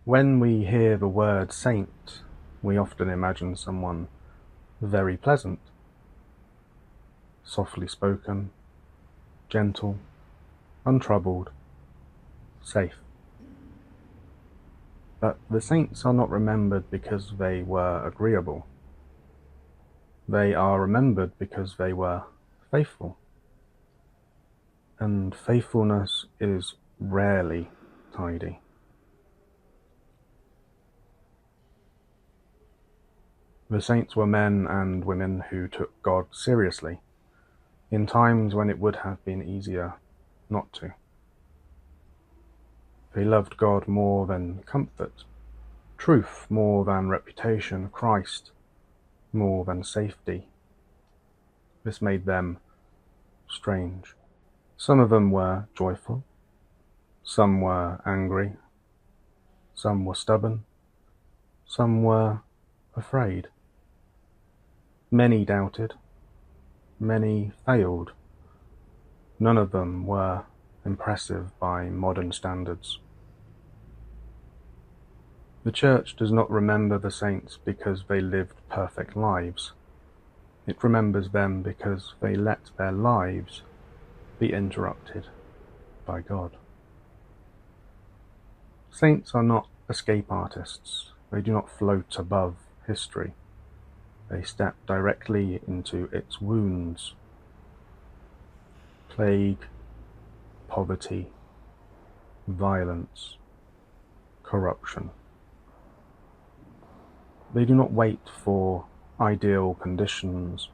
When we hear the word saint, we often imagine someone very pleasant, softly spoken, gentle, untroubled, safe. But the saints are not remembered because they were agreeable. They are remembered because they were faithful. And faithfulness is rarely tidy. The saints were men and women who took God seriously, in times when it would have been easier not to. They loved God more than comfort, truth more than reputation, Christ more than safety. This made them strange. Some of them were joyful, some were angry, some were stubborn, some were afraid. Many doubted, many failed. None of them were impressive by modern standards. The Church does not remember the saints because they lived perfect lives. It remembers them because they let their lives be interrupted by God. Saints are not escape artists. They do not float above history. They step directly into its wounds. Plague, poverty, violence, corruption. They do not wait for ideal conditions.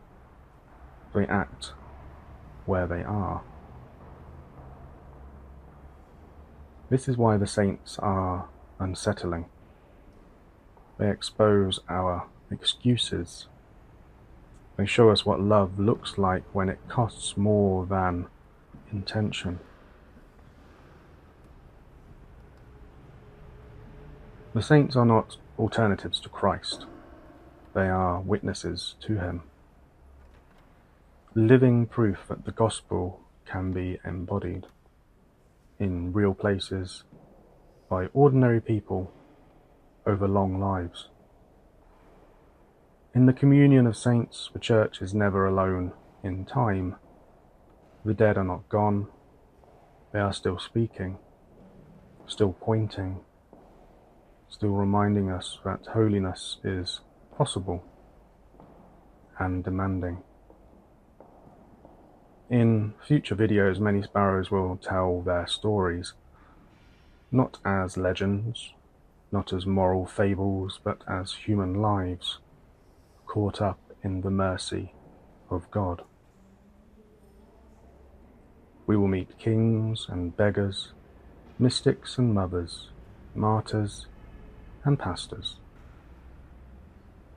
They act where they are. This is why the saints are unsettling. They expose our excuses. They show us what love looks like when it costs more than intention. The saints are not alternatives to Christ. They are witnesses to him. Living proof that the gospel can be embodied in real places by ordinary people over long lives. In the communion of saints, the Church is never alone in time. The dead are not gone. They are still speaking, still pointing, still reminding us that holiness is possible and demanding. In future videos, many sparrows will tell their stories, not as legends, not as moral fables, but as human lives, caught up in the mercy of God. We will meet kings and beggars, mystics and mothers, martyrs and pastors,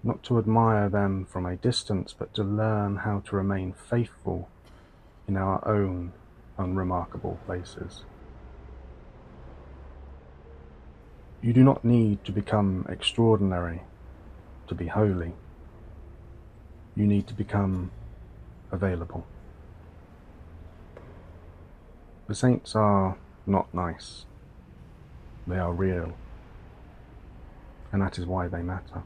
not to admire them from a distance, but to learn how to remain faithful in our own unremarkable places. You do not need to become extraordinary to be holy. You need to become available. The saints are not nice. They are real. And that is why they matter.